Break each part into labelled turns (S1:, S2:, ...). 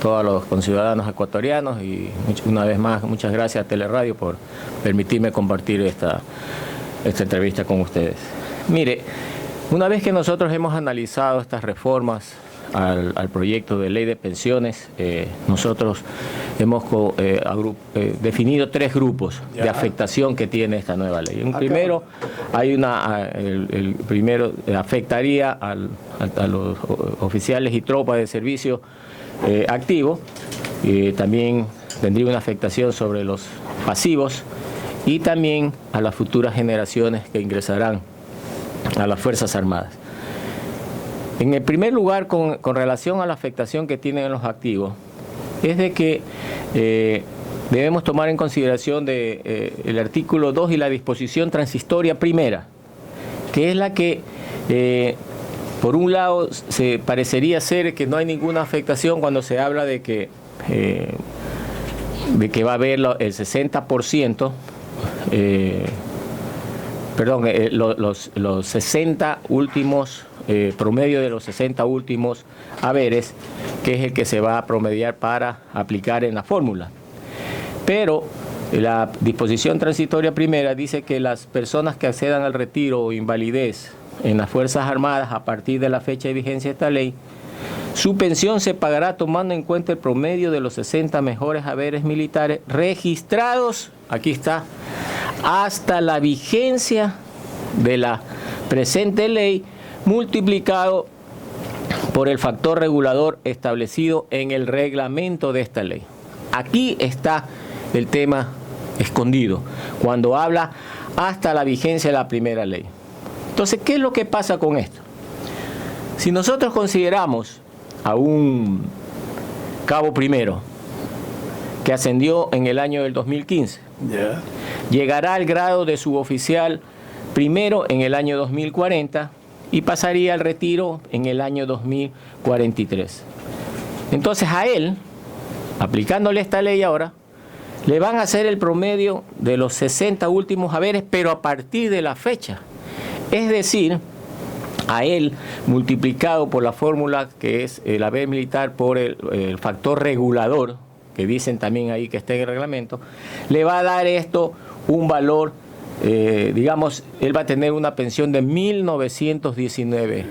S1: todos los conciudadanos ecuatorianos y una vez más muchas gracias a Teleradio por permitirme compartir esta entrevista con ustedes. Mire, una vez que nosotros hemos analizado estas reformas al proyecto de ley de pensiones, nosotros hemos definido 3 grupos de afectación que tiene esta nueva ley. En primero, el primero afectaría a los oficiales y tropas de servicio activo, también tendría una afectación sobre los pasivos y también a las futuras generaciones que ingresarán a las Fuerzas Armadas. En el primer lugar, con relación a la afectación que tienen los activos, es de que debemos tomar en consideración el artículo 2 y la disposición transitoria primera, que es la que, por un lado, se parecería ser que no hay ninguna afectación cuando se habla de que va a haber el 60%, los 60 últimos, promedio de los 60 últimos haberes, que es el que se va a promediar para aplicar en la fórmula. Pero la disposición transitoria primera dice que las personas que accedan al retiro o invalidez en las Fuerzas Armadas a partir de la fecha de vigencia de esta ley, su pensión se pagará tomando en cuenta el promedio de los 60 mejores haberes militares registrados, aquí está, hasta la vigencia de la presente ley, multiplicado por el factor regulador establecido en el reglamento de esta ley. Aquí está el tema escondido, cuando habla hasta la vigencia de la primera ley. Entonces, ¿qué es lo que pasa con esto? Si nosotros consideramos a un cabo primero que ascendió en el año del 2015, llegará al grado de suboficial primero en el año 2040 y pasaría al retiro en el año 2043. Entonces a él, aplicándole esta ley ahora, le van a hacer el promedio de los 60 últimos haberes, pero a partir de la fecha. Es decir, a él multiplicado por la fórmula que es el haber militar por el factor regulador, que dicen también ahí que está en el reglamento, le va a dar esto un valor, digamos, él va a tener una pensión de $1.919.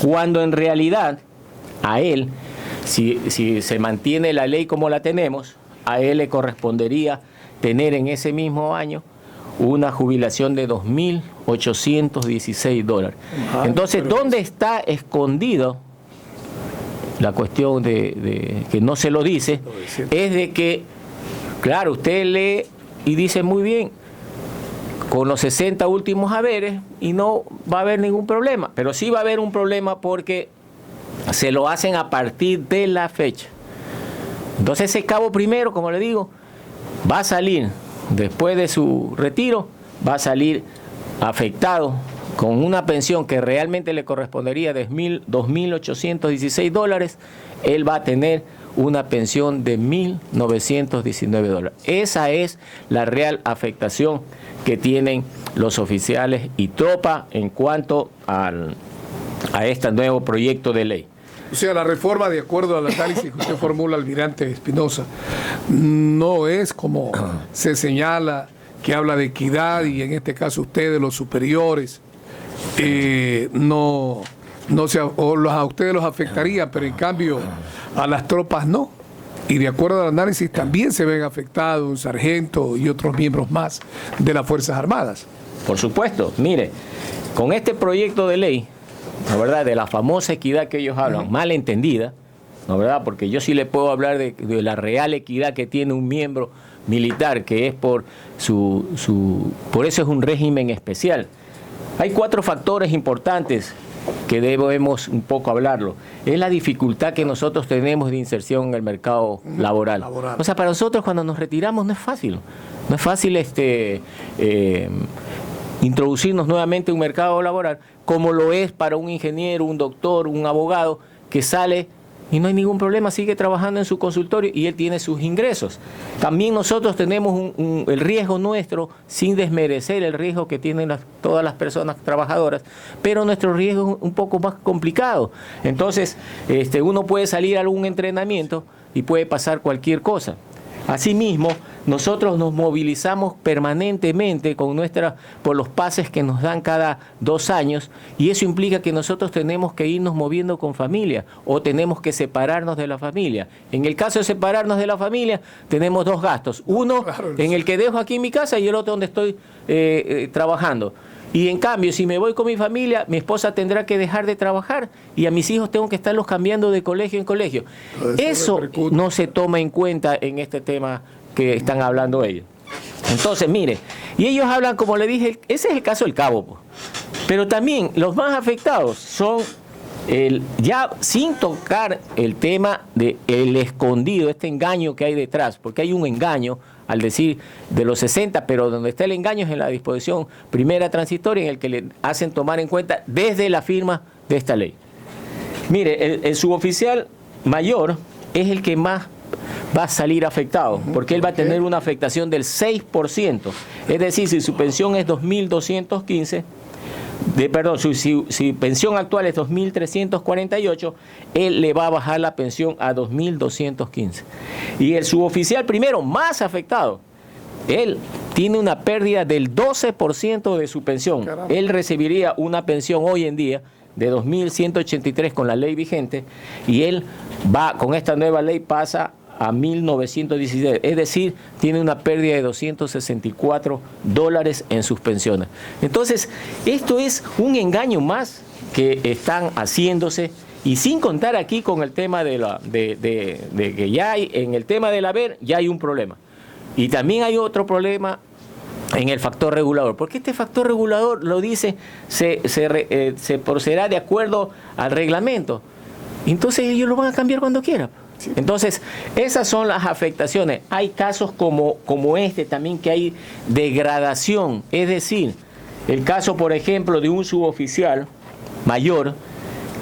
S1: Cuando en realidad a él, si se mantiene la ley como la tenemos, a él le correspondería tener en ese mismo año una jubilación de $2.816. Entonces, ¿dónde está escondido la cuestión de que no se lo dice? Es de que, claro, usted lee y dice muy bien, con los 60 últimos haberes y no va a haber ningún problema, pero sí va a haber un problema porque se lo hacen a partir de la fecha. Entonces ese cabo primero, como le digo, va a salir después de su retiro, va a salir afectado con una pensión que realmente le correspondería de $2.816, él va a tener una pensión de $1.919. Esa es la real afectación que tienen los oficiales y tropa en cuanto a este nuevo proyecto de ley.
S2: O sea, la reforma, de acuerdo al análisis que usted formula, almirante Espinosa, no es como se señala, que habla de equidad y en este caso ustedes, los superiores, a ustedes los afectaría, pero en cambio a las tropas no. Y de acuerdo al análisis también se ven afectados un sargento y otros miembros más de las Fuerzas Armadas.
S1: Por supuesto, mire, con este proyecto de ley, ¿no, verdad?, de la famosa equidad que ellos hablan, mal entendida, ¿no, verdad?, porque yo sí le puedo hablar de la real equidad que tiene un miembro militar, que es por eso es un régimen especial. Hay 4 factores importantes que debemos un poco hablarlo. Es la dificultad que nosotros tenemos de inserción en el mercado laboral. O sea, para nosotros cuando nos retiramos no es fácil. No es fácil introducirnos nuevamente en un mercado laboral, como lo es para un ingeniero, un doctor, un abogado, que sale y no hay ningún problema, sigue trabajando en su consultorio y él tiene sus ingresos. También nosotros tenemos el riesgo nuestro, sin desmerecer el riesgo que tienen todas las personas trabajadoras, pero nuestro riesgo es un poco más complicado. Entonces, uno puede salir a algún entrenamiento y puede pasar cualquier cosa. Asimismo, nosotros nos movilizamos permanentemente por los pases que nos dan cada 2 años, y eso implica que nosotros tenemos que irnos moviendo con familia o tenemos que separarnos de la familia. En el caso de separarnos de la familia, tenemos 2 gastos. Uno en el que dejo aquí en mi casa y el otro donde estoy trabajando. Y en cambio, si me voy con mi familia, mi esposa tendrá que dejar de trabajar y a mis hijos tengo que estarlos cambiando de colegio en colegio. Eso no se toma en cuenta en este tema que están hablando ellos. Entonces, mire, y ellos hablan, como le dije, ese es el caso del Cabo, pues. Pero también los más afectados son, ya sin tocar el tema del escondido, este engaño que hay detrás, porque hay un engaño al decir de los 60, pero donde está el engaño es en la disposición primera transitoria, en el que le hacen tomar en cuenta desde la firma de esta ley. Mire, el suboficial mayor es el que más va a salir afectado, porque él va a tener una afectación del 6%. Es decir, si su pensión es 2.215, si pensión actual es 2.348, él le va a bajar la pensión a 2.215. Y el suboficial primero, más afectado, él tiene una pérdida del 12% de su pensión. Caramba. Él recibiría una pensión hoy en día de 2.183 con la ley vigente, y él va, con esta nueva ley, pasa a 1.916, es decir, tiene una pérdida de $264 en sus pensiones. Entonces, esto es un engaño más que están haciéndose, y sin contar aquí con el tema de que ya hay, en el tema del haber, ya hay un problema. Y también hay otro problema en el factor regulador, porque este factor regulador lo dice, se procederá de acuerdo al reglamento. Entonces ellos lo van a cambiar cuando quieran. Entonces, esas son las afectaciones. Hay casos como este también, que hay degradación. Es decir, el caso, por ejemplo, de un suboficial mayor,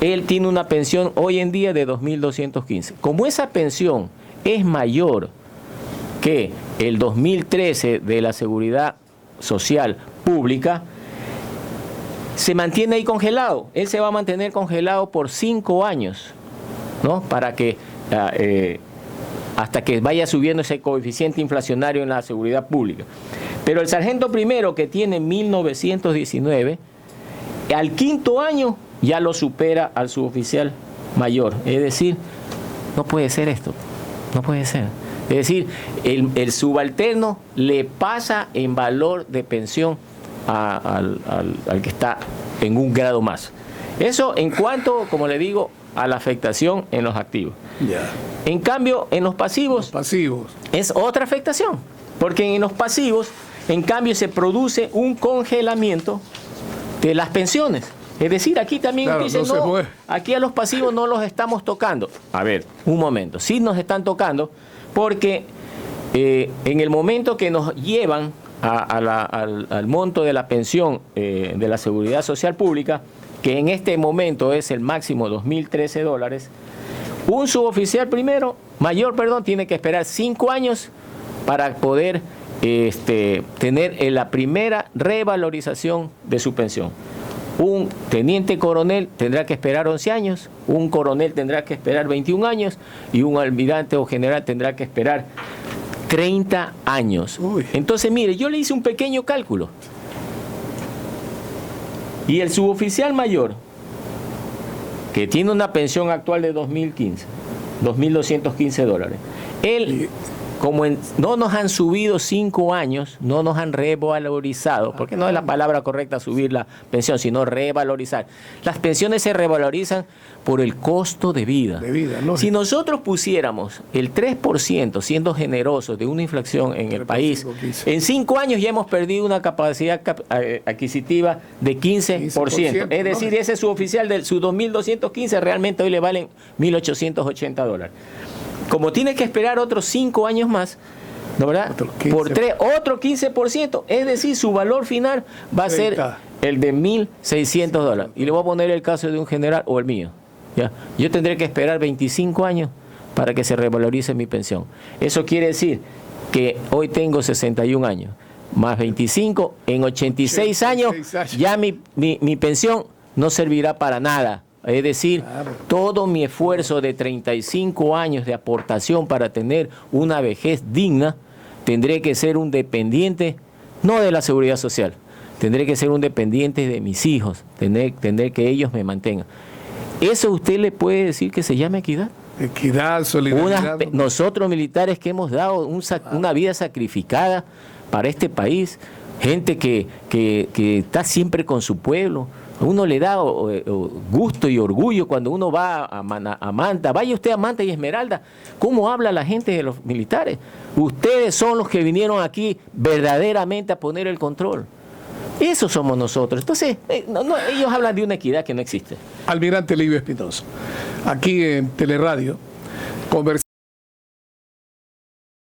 S1: él tiene una pensión hoy en día de 2.215. Como esa pensión es mayor que el 2013 de la Seguridad Social Pública, se mantiene ahí congelado. Él se va a mantener congelado por 5 años, ¿no? Para que hasta que vaya subiendo ese coeficiente inflacionario en la seguridad pública. Pero el sargento primero, que tiene 1.919, al 5º año ya lo supera al suboficial mayor. Es decir, no puede ser esto, no puede ser. Es decir, el subalterno le pasa en valor de pensión al que está en un grado más. Eso en cuanto, como le digo, a la afectación en los activos. Yeah. En cambio, en los pasivos es otra afectación, porque en los pasivos, en cambio, se produce un congelamiento de las pensiones. Es decir, aquí también dicen, no, aquí a los pasivos no los estamos tocando. A ver, un momento, sí nos están tocando, porque en el momento que nos llevan al monto de la pensión de la Seguridad Social Pública, que en este momento es el máximo $2.013, un suboficial mayor, tiene que esperar 5 años para poder tener la primera revalorización de su pensión. Un teniente coronel tendrá que esperar 11 años, un coronel tendrá que esperar 21 años y un almirante o general tendrá que esperar 30 años. Uy. Entonces, mire, yo le hice un pequeño cálculo. Y el suboficial mayor, que tiene una pensión actual de $2.215, él, como no nos han subido 5 años, no nos han revalorizado, porque no es la palabra correcta subir la pensión, sino revalorizar. Las pensiones se revalorizan por el costo de vida. Si nosotros pusiéramos el 3%, siendo generosos, de una inflación en el país, en 5 años ya hemos perdido una capacidad adquisitiva de 15%. Es decir, ese suboficial de su 2.215 realmente hoy le valen $1.880. Como tiene que esperar otros 5 años más, ¿no, verdad? Otro 15%, es decir, su valor final va a ser el de $1.600. Y le voy a poner el caso de un general o el mío. ¿ya? Yo tendré que esperar 25 años para que se revalorice mi pensión. Eso quiere decir que hoy tengo 61 años, más 25, en 86 años ya mi pensión no servirá para nada. Es decir, claro, todo mi esfuerzo de 35 años de aportación para tener una vejez digna, tendré que ser un dependiente, no de la seguridad social, tendré que ser un dependiente de mis hijos, tener que ellos me mantengan. ¿Eso usted le puede decir que se llama equidad?
S2: Equidad, solidaridad.
S1: Nosotros militares que hemos dado una vida sacrificada para este país, gente que está siempre con su pueblo. Uno le da gusto y orgullo cuando uno va a Manta. Vaya usted a Manta y Esmeralda. ¿Cómo habla la gente de los militares? Ustedes son los que vinieron aquí verdaderamente a poner el control. Eso somos nosotros. Entonces, ellos hablan de una equidad que no existe.
S2: Almirante Livio Espinosa, aquí en Teleradio, conversamos.